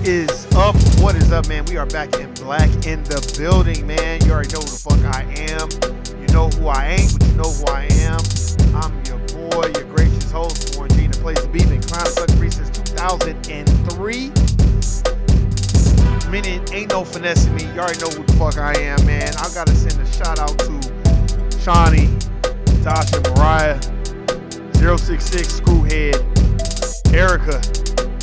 is up? What is up, man? We are back in black in the building, man. You already know who the fuck I am. You know who I ain't, but you know who I am. I'm your boy, your gracious host, Warren, the place to be. Been clown sucker since 2003. Meaning, ain't no finessing me. You already know who the fuck I am, man. I gotta send a shout out to Shawnee, Tasha, Mariah, 066, Screwhead, Erica.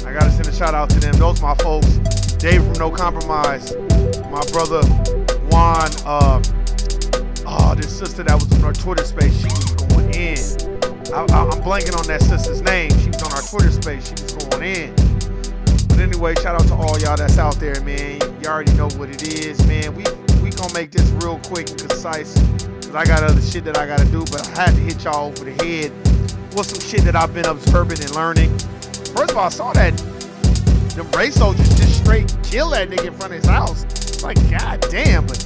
I gotta send a shout out to them. Those my folks. Dave from No Compromise. My brother Juan. This sister that was on our Twitter space, she was going in. I'm blanking on that sister's name. She was on our Twitter space. She was going in. But anyway, shout out to all y'all that's out there, man. You already know what it is, man. We gonna make this real quick and concise, because I got other shit that I gotta do, but I had to hit y'all over the head with some shit that I've been observing and learning. First of all, I saw that them race soldiers just straight kill that nigga in front of his house. It's like, god damn, but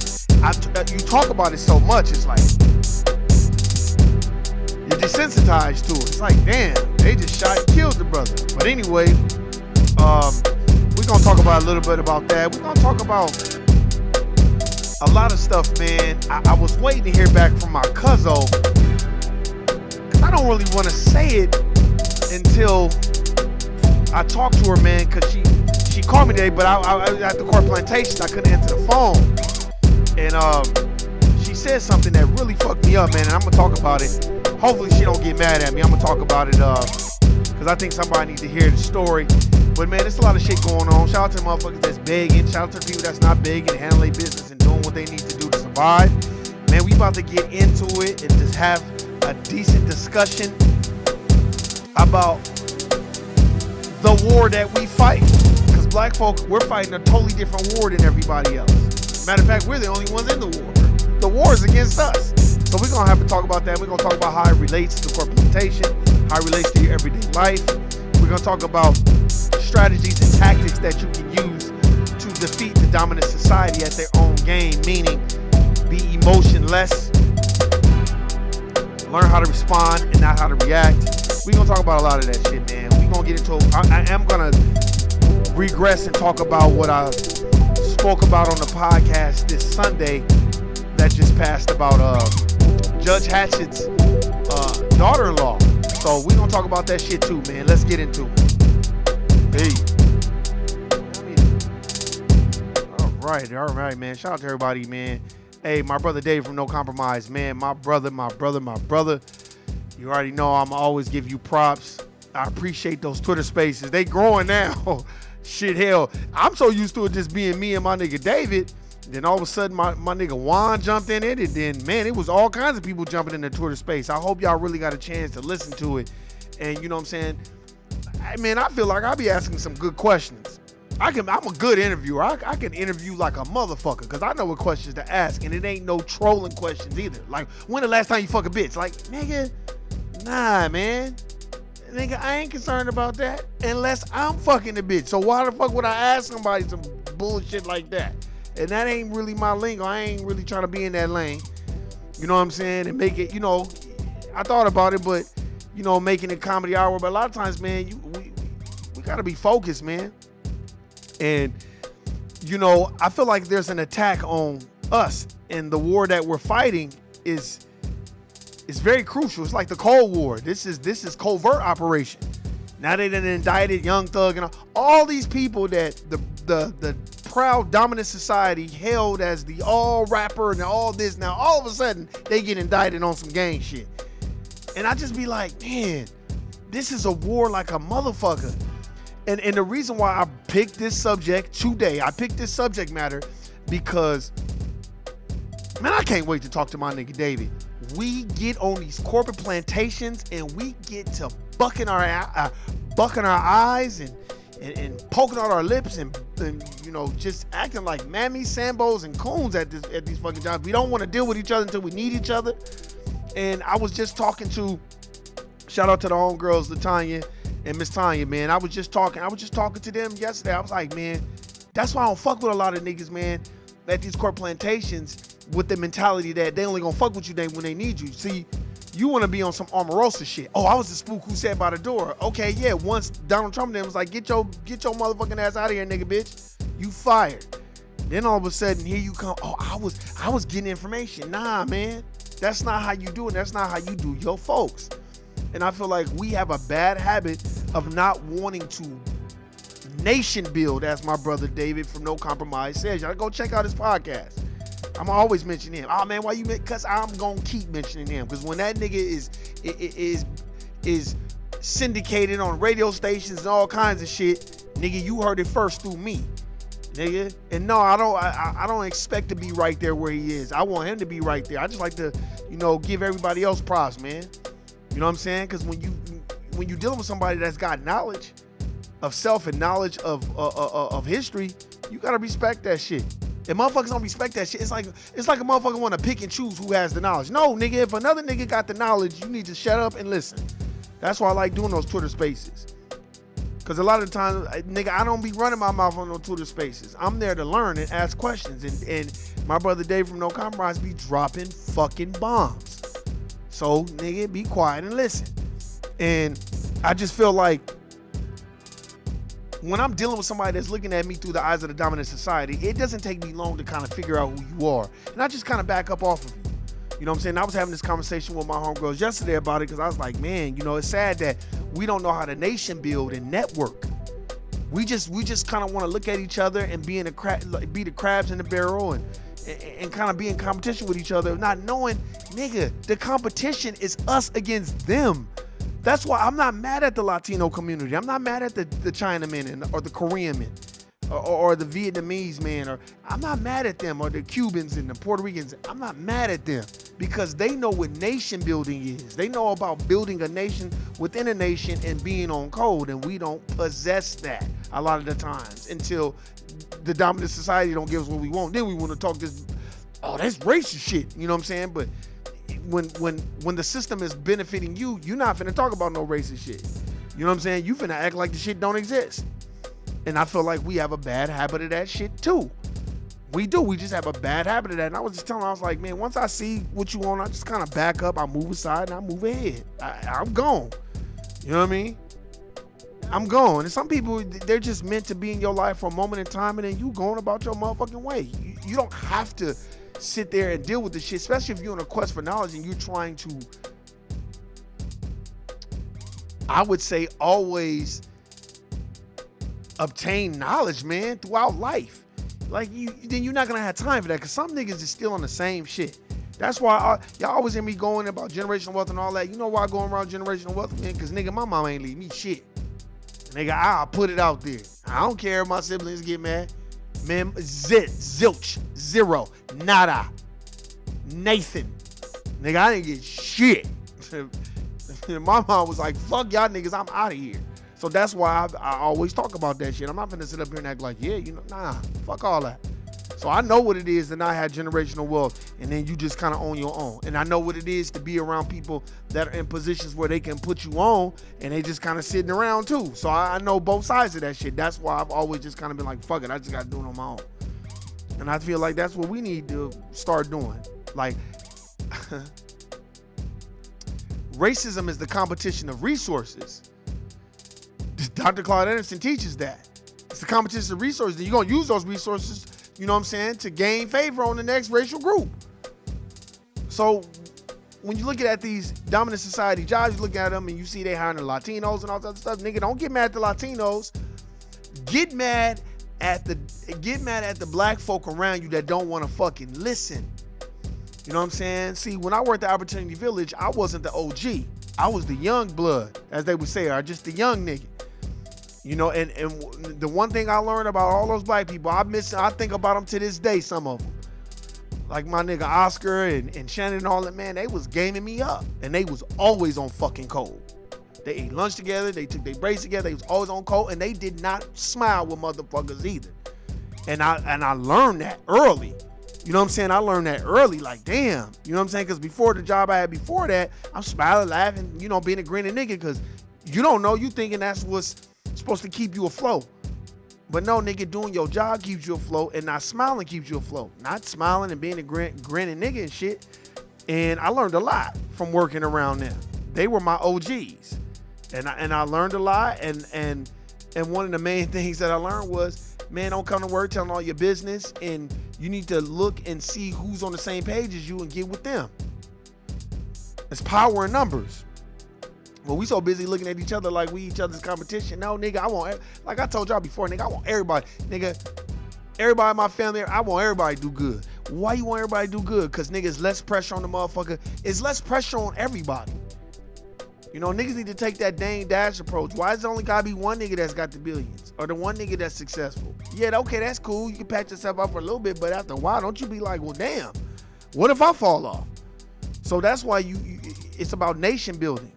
you talk about it so much, it's like you're desensitized to it. It's like, damn, they just shot and killed the brother. But anyway, we're gonna talk about a little bit about that. We're gonna talk about a lot of stuff, man. I was waiting to hear back from my cuzzo, because I don't really want to say it until I talked to her, man, because she called me today, but I was at the court plantation. I couldn't answer the phone. And she said something that really fucked me up, man, and I'm going to talk about it. Hopefully she don't get mad at me. I'm going to talk about it because I think somebody needs to hear the story. But, man, there's a lot of shit going on. Shout out to the motherfuckers that's big, and shout out to the people that's not big and handle their business and doing what they need to do to survive. Man, we about to get into it and just have a decent discussion about the war that we fight, because black folk, we're fighting a totally different war than everybody else. Matter of fact, we're the only ones in the war. The war is against us. So we're going to have to talk about that. We're going to talk about how it relates to corporate plantation, how it relates to your everyday life. We're going to talk about strategies and tactics that you can use to defeat the dominant society at their own game, meaning be emotionless, learn how to respond and not how to react. We're going to talk about a lot of that shit, man. We're going to get into it. I am going to regress and talk about what I spoke about on the podcast this Sunday that just passed about Judge Hatchett's daughter-in-law. So we're going to talk about that shit too, man. Let's get into it. Hey. All right, man. Shout out to everybody, man. Hey, my brother Dave from No Compromise, man. My brother. You already know I'm always give you props. I appreciate those Twitter spaces. They growing now. Shit, hell. I'm so used to it just being me and my nigga David. Then all of a sudden my nigga Juan jumped in it. And then, man, it was all kinds of people jumping in the Twitter space. I hope y'all really got a chance to listen to it. And you know what I'm saying? I feel like I'll be asking some good questions. I'm a good interviewer. I can interview like a motherfucker, because I know what questions to ask. And it ain't no trolling questions either. Like, when the last time you fuck a bitch? Like, nigga, nah, man. Nigga, I ain't concerned about that unless I'm fucking the bitch. So why the fuck would I ask somebody some bullshit like that? And that ain't really my lingo. I ain't really trying to be in that lane. You know what I'm saying? And make it, I thought about it, but, making it comedy hour. But a lot of times, man, we got to be focused, man. And, I feel like there's an attack on us. And the war that we're fighting is very crucial. It's like the Cold War. This is covert operation. Now they done indicted Young Thug and all these people that the proud dominant society held as the all rapper and all this. Now all of a sudden they get indicted on some gang shit. And I just be like, man, this is a war like a motherfucker. And the reason why I picked this subject today, I picked this subject matter because, man, I can't wait to talk to my nigga David. We get on these corporate plantations and we get to bucking our eyes and poking out our lips and just acting like mammies, sambos, and coons at these fucking jobs. We don't want to deal with each other until we need each other. And I was just talking to, shout out to the homegirls, LaTanya and Miss Tanya, man. I was just talking to them yesterday. I was like, man, that's why I don't fuck with a lot of niggas, man, at these corporate plantations, with the mentality that they only gonna fuck with you when they need you. See, You want to be on some Omarosa shit. Oh, I was the spook who sat by the door. Okay, yeah. Once Donald Trump then was like, get your motherfucking ass out of here, nigga, bitch. You fired. Then all of a sudden, here you come. Oh, I was getting information. Nah, man. That's not how you do it. That's not how you do your folks. And I feel like we have a bad habit of not wanting to nation build, as my brother David from No Compromise says. Y'all go check out his podcast. I'm always mentioning him. Oh man, why you? Because I'm gonna keep mentioning him. Because when that nigga is syndicated on radio stations and all kinds of shit, nigga, you heard it first through me, nigga. And no, I don't expect to be right there where he is. I want him to be right there. I just like to, give everybody else props, man. You know what I'm saying? Because when you dealing with somebody that's got knowledge of self and knowledge of history, you gotta respect that shit. If motherfuckers don't respect that shit, it's like a motherfucker want to pick and choose who has the knowledge. No, nigga, if another nigga got the knowledge, you need to shut up and listen. That's why I like doing those Twitter spaces. Because a lot of the times, nigga, I don't be running my mouth on those Twitter spaces. I'm there to learn and ask questions. And my brother Dave from No Compromise be dropping fucking bombs. So, nigga, be quiet and listen. And I just feel like when I'm dealing with somebody that's looking at me through the eyes of the dominant society, it doesn't take me long to kind of figure out who you are. And I just kind of back up off of you. You know what I'm saying? I was having this conversation with my homegirls yesterday about it because I was like, man, it's sad that we don't know how to nation build and network. We just kind of want to look at each other and be the crabs in the barrel and kind of be in competition with each other, not knowing, nigga, the competition is us against them. That's why I'm not mad at the Latino community. I'm not mad at the Chinamen or the Korean men or the Vietnamese man. Or I'm not mad at them, or the Cubans and the Puerto Ricans. I'm not mad at them because they know what nation building is. They know about building a nation within a nation and being on code, and we don't possess that a lot of the times until the dominant society don't give us what we want. Then we want to talk this, that's racist shit. You know what I'm saying? But when the system is benefiting you, you're not finna talk about no racist shit. You know what I'm saying? You finna act like the shit don't exist. And I feel like we have a bad habit of that shit too. We do. We just have a bad habit of that. And I was just telling her, I was like, man, once I see what you want, I just kind of back up, I move aside, and I move ahead. I'm gone. You know what I mean? I'm gone. And some people, they're just meant to be in your life for a moment in time, and then you going about your motherfucking way. You don't have to sit there and deal with the shit, especially if you're on a quest for knowledge and you're trying to, I would say, always obtain knowledge, man, throughout life. Like, then you're not gonna have time for that, because some niggas is still on the same shit. That's why y'all always hear me going about generational wealth and all that. You know why I go around generational wealth, man? Because, nigga, my mama ain't leave me shit. Nigga, I'll put it out there. I don't care if my siblings get mad. Man, zilch, zero, nada, Nathan. Nigga, I didn't get shit. My mom was like, fuck y'all niggas, I'm out of here. So that's why I always talk about that shit. I'm not finna sit up here and act like, yeah, nah, fuck all that. So I know what it is to not have generational wealth, and then you just kind of own your own. And I know what it is to be around people that are in positions where they can put you on, and they just kind of sitting around too. So I know both sides of that shit. That's why I've always just kind of been like, fuck it, I just got to do it on my own. And I feel like that's what we need to start doing. Like, racism is the competition of resources. Dr. Claude Anderson teaches that. It's the competition of resources. You're going to use those resources, you know what I'm saying, to gain favor on the next racial group. So when you look at these dominant society jobs, you look at them and you see they hiring the Latinos and all that other stuff. Nigga, don't get mad at the Latinos. Get mad at the black folk around you that don't want to fucking listen. You know what I'm saying? See, when I worked at Opportunity Village, I wasn't the OG. I was the young blood, as they would say, or just the young nigga. You know, and the one thing I learned about all those black people, I think about them to this day, some of them. Like my nigga Oscar and Shannon and all that, man, they was gaming me up. And they was always on fucking code. They ate lunch together, they took their breaks together, they was always on code, and they did not smile with motherfuckers either. And I learned that early. You know what I'm saying? I learned that early, like, damn. You know what I'm saying? Because before the job I had before that, I'm smiling, laughing, you know, being a grinning nigga, because you don't know, you thinking that's what's supposed to keep you afloat. But no, nigga, doing your job keeps you afloat, and not smiling keeps you afloat. Not smiling and being a grinning nigga and shit. And I learned a lot from working around them. They were my OGs. And I learned a lot. And one of the main things that I learned was, man, don't come to work telling all your business. And you need to look and see who's on the same page as you and get with them. It's power in numbers. Well, we so busy looking at each other like we each other's competition. No, nigga, I want, like I told y'all before, nigga, I want everybody. Nigga, everybody in my family, I want everybody to do good. Why you want everybody to do good? Because, nigga, it's less pressure on the motherfucker. It's less pressure on everybody. You know, niggas need to take that Dame Dash approach. Why is it only gotta be one nigga that's got the billions? Or the one nigga that's successful? Yeah, okay, that's cool. You can patch yourself up for a little bit, but after a while, don't you be like, well, damn, what if I fall off? So that's why it's about nation building.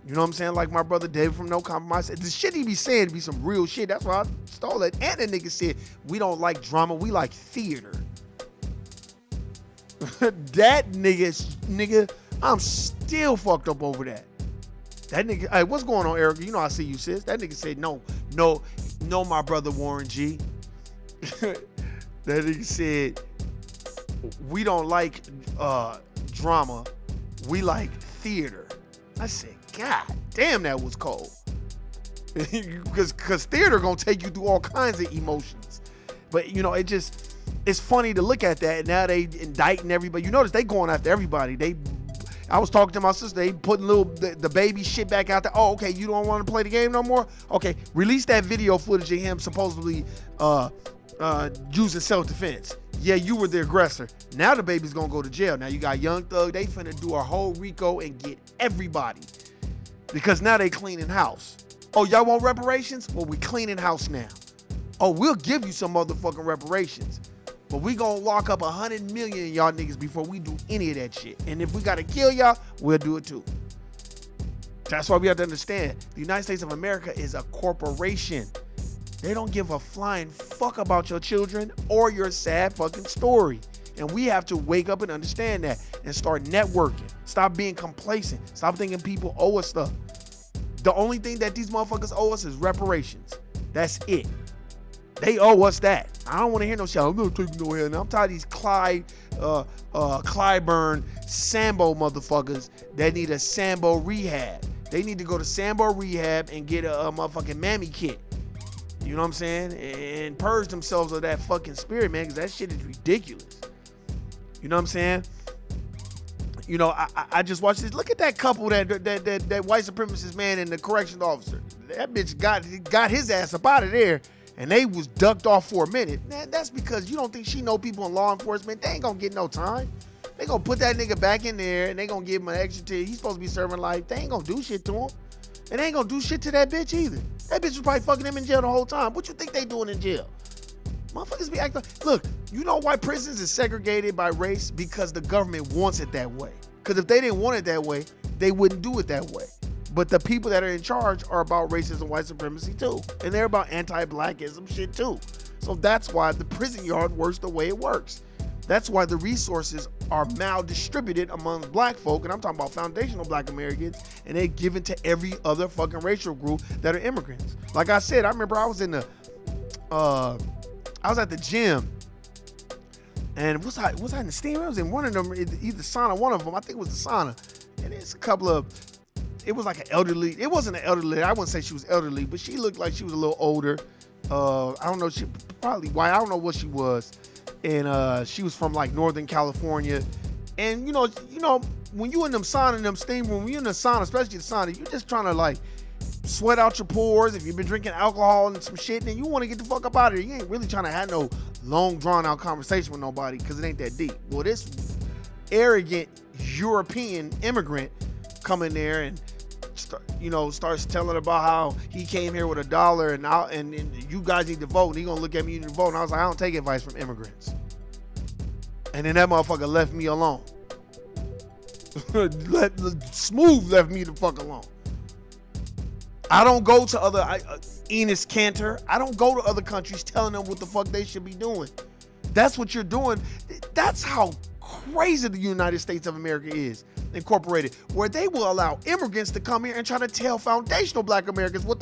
You know what I'm saying? Like my brother David from No Compromise said, the shit he be saying be some real shit. That's why I stole it. And the nigga said, we don't like drama, we like theater. That nigga, I'm still fucked up over that. That nigga, hey, what's going on, Erica? You know I see you, sis. That nigga said, no, my brother Warren G. That nigga said, we don't like drama, we like theater. I said, God damn, that was cold. Because theater gonna take you through all kinds of emotions. But you know, it's funny to look at that. And now they indicting everybody. You notice they going after everybody. I was talking to my sister. They putting the baby shit back out there. Oh, okay, you don't want to play the game no more? Okay, release that video footage of him supposedly using self-defense. Yeah, you were the aggressor. Now the baby's gonna go to jail. Now you got Young Thug. They finna do a whole RICO and get everybody. Because now they cleaning house. Oh, y'all want reparations? Well, we cleaning house now. Oh, we'll give you some motherfucking reparations. But we gonna lock up 100 million of y'all niggas before we do any of that shit. And if we gotta kill y'all, we'll do it too. That's why we have to understand, the United States of America is a corporation. They don't give a flying fuck about your children or your sad fucking story. And we have to wake up and understand that and start networking. Stop being complacent. Stop thinking people owe us stuff. The only thing that these motherfuckers owe us is reparations. That's it. They owe us that. I don't want to hear no shit. I'm not taking no hell. I'm tired of these Clyburn Sambo motherfuckers that need a Sambo rehab. They need to go to Sambo rehab and get a motherfucking mammy kit. You know what I'm saying? And purge themselves of that fucking spirit, man, because that shit is ridiculous. You know what I'm saying? You know, I just watched this. Look at that couple, that white supremacist man and the corrections officer. That bitch got his ass up out of there, and they was ducked off for a minute. Man, that's because you don't think she know people in law enforcement. They ain't gonna get no time. They gonna put that nigga back in there, and they gonna give him an extra time. He's supposed to be serving life. They ain't gonna do shit to him. And they ain't gonna do shit to that bitch either. That bitch was probably fucking him in jail the whole time. What you think they doing in jail? Motherfuckers be acting. Look, you know why prisons is segregated by race? Because the government wants it that way. Because if they didn't want it that way, they wouldn't do it that way. But the people that are in charge are about racism, white supremacy too. And they're about anti-blackism shit too. So that's why the prison yard works the way it works. That's why the resources are maldistributed among black folk, and I'm talking about foundational black Americans, and they're given to every other fucking racial group that are immigrants. Like I said, I remember I was at the gym, and was I in the steam room? I was in one of them, either sauna, one of them, I think it was the sauna, and it's a couple of, it was like an elderly, it wasn't an elderly, I wouldn't say she was elderly, but she looked like she was a little older. I don't know, she probably white, I don't know what she was. And she was from like Northern California. And you know, when you in them sauna, in them steam room, when you in the sauna, especially the sauna, you're just trying to like sweat out your pores. If you've been drinking alcohol and some shit, then you want to get the fuck up out of here. You ain't really trying to have no long drawn out conversation with nobody because it ain't that deep. Well, this arrogant European immigrant come in there and starts telling about how he came here with $1 and you guys need to vote, and he gonna look at me and vote. And I was like, I don't take advice from immigrants. And then that motherfucker left me alone. Smooth left me the fuck alone. I don't go to other Enos Cantor. I don't go to other countries telling them what the fuck they should be doing. That's what you're doing. That's how crazy the United States of America is incorporated, where they will allow immigrants to come here and try to tell foundational black Americans what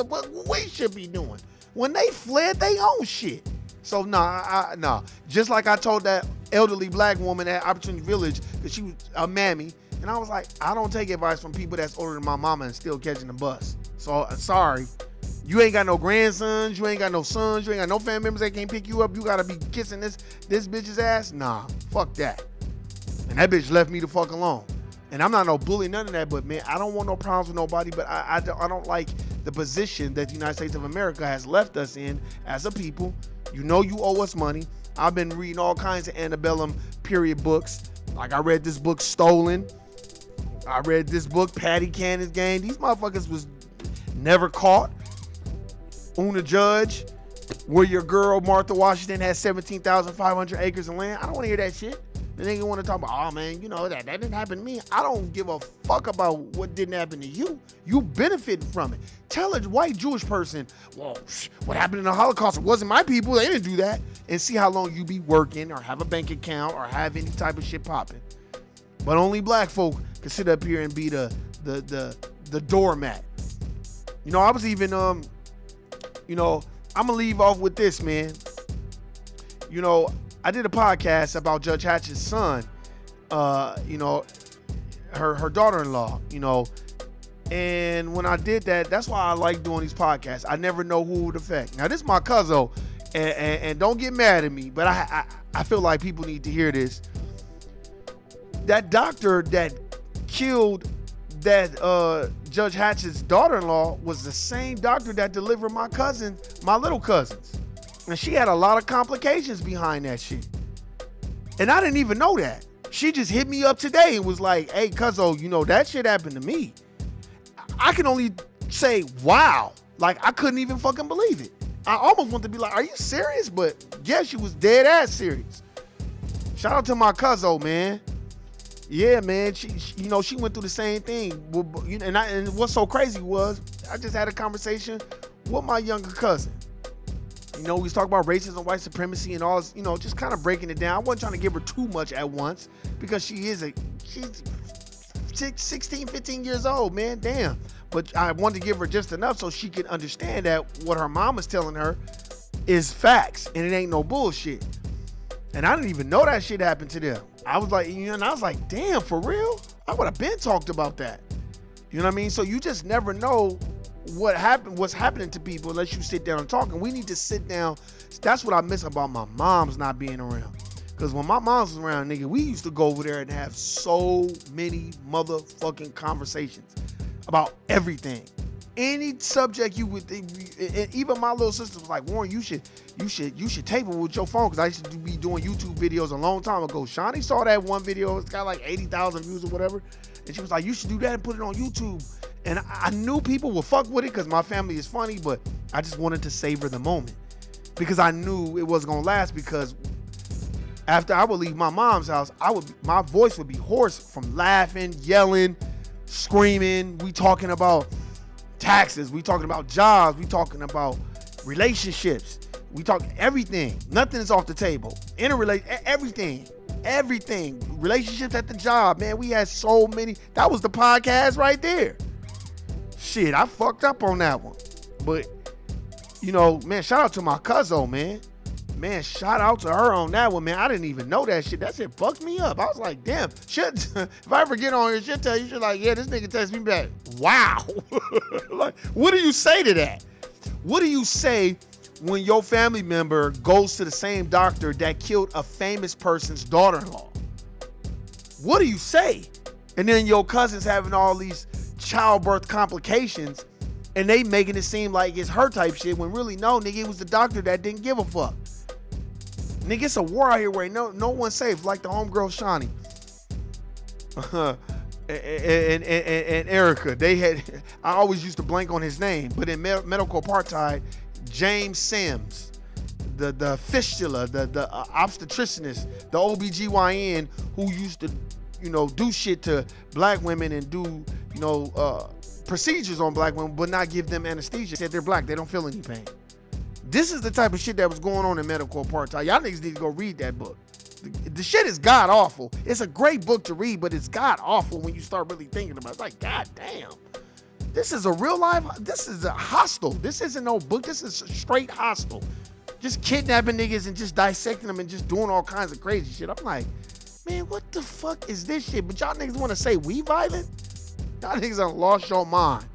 we should be doing when they fled their own shit. So nah. Just like I told that elderly black woman at Opportunity Village because she was a mammy. And I was like, I don't take advice from people that's older than my mama and still catching the bus. So sorry. You ain't got no grandsons, you ain't got no sons, you ain't got no family members that can't pick you up. You gotta be kissing this bitch's ass? Nah, fuck that. And that bitch left me the fuck alone. And I'm not no bully, none of that, but man, I don't want no problems with nobody, but I don't like the position that the United States of America has left us in as a people. You know you owe us money. I've been reading all kinds of antebellum period books. Like I read this book, Stolen. I read this book, Patty Cannon's Game. These motherfuckers was never caught. Una Judge, where your girl Martha Washington has 17,500 acres of land. I don't want to hear that shit. The nigga want to talk about, oh man, you know, that didn't happen to me. I don't give a fuck about what didn't happen to you. You benefited from it. Tell a white Jewish person, well, what happened in the Holocaust? It wasn't my people. They didn't do that. And see how long you be working or have a bank account or have any type of shit popping. But only black folk can sit up here and be the doormat. You know, I was even, you know, I'm going to leave off with this, man. You know, I did a podcast about Judge Hatch's son, you know, her daughter-in-law, you know, and when I did that, that's why I like doing these podcasts. I never know who it would affect. Now, this is my cousin, and don't get mad at me, but I feel like people need to hear this. That doctor that killed that Judge Hatch's daughter-in-law was the same doctor that delivered my little cousins. And she had a lot of complications behind that shit. And I didn't even know that. She just hit me up today and was like, hey, cuzzo, you know, that shit happened to me. I can only say, wow. Like, I couldn't even fucking believe it. I almost wanted to be like, are you serious? But yeah, she was dead ass serious. Shout out to my cuzzo, man. Yeah, man, she you know, she went through the same thing. And what's so crazy was, I just had a conversation with my younger cousin. You know, we was talking about racism, white supremacy, and all, you know, just kind of breaking it down. I wasn't trying to give her too much at once because she's 16, 15 years old, man, damn. But I wanted to give her just enough so she could understand that what her mom is telling her is facts and it ain't no bullshit. And I didn't even know that shit happened to them. I was like, you know, and I was like, damn, for real? I would have been talked about that. You know what I mean? So you just never know what's happening to people unless you sit down and talk. And we need to sit down. That's what I miss about my mom's not being around. Because when my mom was around, nigga, we used to go over there and have so many motherfucking conversations about everything. Any subject you would think, and even my little sister was like, Warren, you should tape it with your phone, because I used to be doing YouTube videos a long time ago. Shawnee saw that one video, it's got like 80,000 views or whatever, and she was like, you should do that and put it on YouTube. And I knew people would fuck with it because my family is funny, but I just wanted to savor the moment because I knew it wasn't gonna last, because after I would leave my mom's house, my voice would be hoarse from laughing, yelling, screaming. We talking about taxes, we talking about jobs, we talking about relationships, we talk everything. Nothing is off the table. Everything. Relationships at the job, man. We had so many. That was the podcast right there. Shit, I fucked up on that one. But, you know, man, shout out to my cousin, man. Man, shout out to her on that one, man. I didn't even know that shit. That shit fucked me up. I was like, damn, shit. If I ever get on here, she'll tell you, she's like, yeah, this nigga text me back. Wow. Like, what do you say to that? What do you say when your family member goes to the same doctor that killed a famous person's daughter-in-law? What do you say? And then your cousin's having all these childbirth complications and they making it seem like it's her type shit, when really, no, nigga, it was the doctor that didn't give a fuck. Nigga, it's a war out here where no one's safe, like the homegirl Shawnee. And Erica, they had, I always used to blank on his name, but in medical apartheid, James Sims, the fistula, the obstetricianist, the OBGYN who used to, you know, do shit to black women and do, you know, procedures on black women, but not give them anesthesia. Said they're black, they don't feel any pain. This is the type of shit that was going on in medical apartheid. Y'all niggas need to go read that book. The shit is god awful. It's a great book to read, but it's god awful when you start really thinking about it. It's like, god damn. This is a real life, this is a hostel. This isn't no book, this is straight hostile. just kidnapping niggas and just dissecting them and just doing all kinds of crazy shit. I'm like, man, what the fuck is this shit? But y'all niggas want to say we violent? Y'all niggas done lost your mind.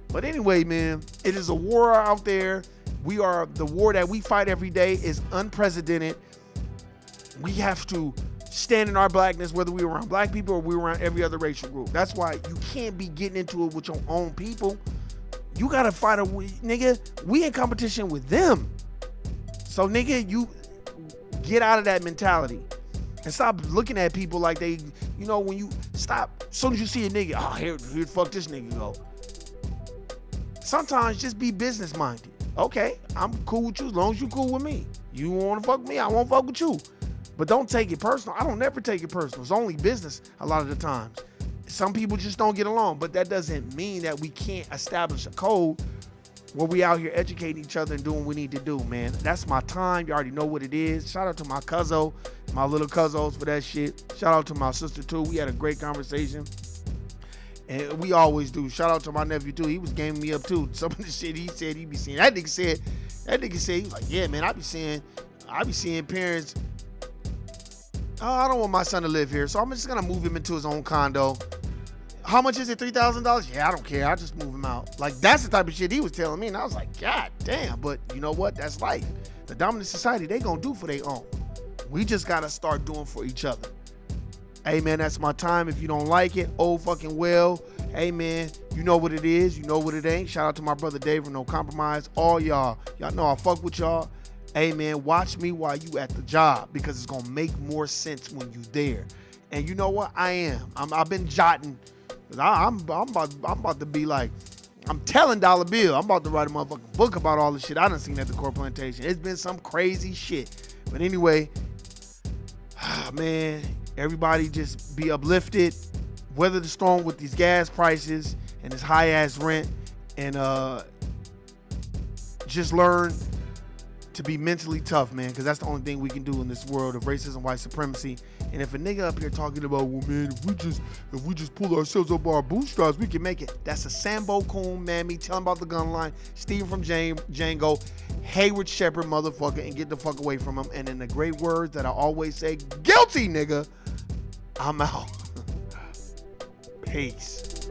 But anyway, man, it is a war out there. The war that we fight every day is unprecedented. We have to stand in our blackness, whether we around black people or we around every other racial group. That's why you can't be getting into it with your own people. You gotta fight nigga, we in competition with them. So nigga, you get out of that mentality and stop looking at people like they, when you stop, as soon as you see a nigga, oh, here fuck this nigga go. Sometimes just be business minded. Okay, I'm cool with you as long as you cool with me. You want to fuck me, I won't fuck with you. But don't take it personal. I don't never take it personal. It's only business a lot of the times. Some people just don't get along, but that doesn't mean that we can't establish a code where we out here educating each other and doing what we need to do, man. That's my time. You already know what it is. Shout out to my cuzzo, my little cuzzos for that shit. Shout out to my sister too. We had a great conversation. And we always do. Shout out to my nephew too. He was gaming me up too. Some of the shit he said he be seeing. That nigga said, he was like, yeah, man, I be seeing parents. Oh, I don't want my son to live here, so I'm just gonna move him into his own condo. How much is it? $3,000? Yeah, I don't care. I'll just move him out. Like, that's the type of shit he was telling me. And I was like, God damn. But you know what? That's life. The dominant society, they gonna do for their own. We just gotta start doing for each other. Hey, man, that's my time. If you don't like it, oh fucking well. Hey, man, you know what it is. You know what it ain't. Shout out to my brother Dave from No Compromise. All y'all know I fuck with y'all. Hey, man, watch me while you at the job because it's gonna make more sense when you there. And you know what? I've been jotting. I'm about to be like, I'm telling Dollar Bill, I'm about to write a motherfucking book about all the shit I done seen at the Core Plantation. It's been some crazy shit. But anyway, man, everybody just be uplifted. Weather the storm with these gas prices and this high ass rent, and just learn to be mentally tough, man, because that's the only thing we can do in this world of racism, white supremacy. And if a nigga up here talking about, well, man, if we just pull ourselves up by our bootstraps, we can make it. That's a Sambo Coon, mammy. Tell him about the gun line. Steve from Django, Hayward Shepherd, motherfucker, and get the fuck away from him. And in the great words that I always say, guilty, nigga. I'm out. Peace.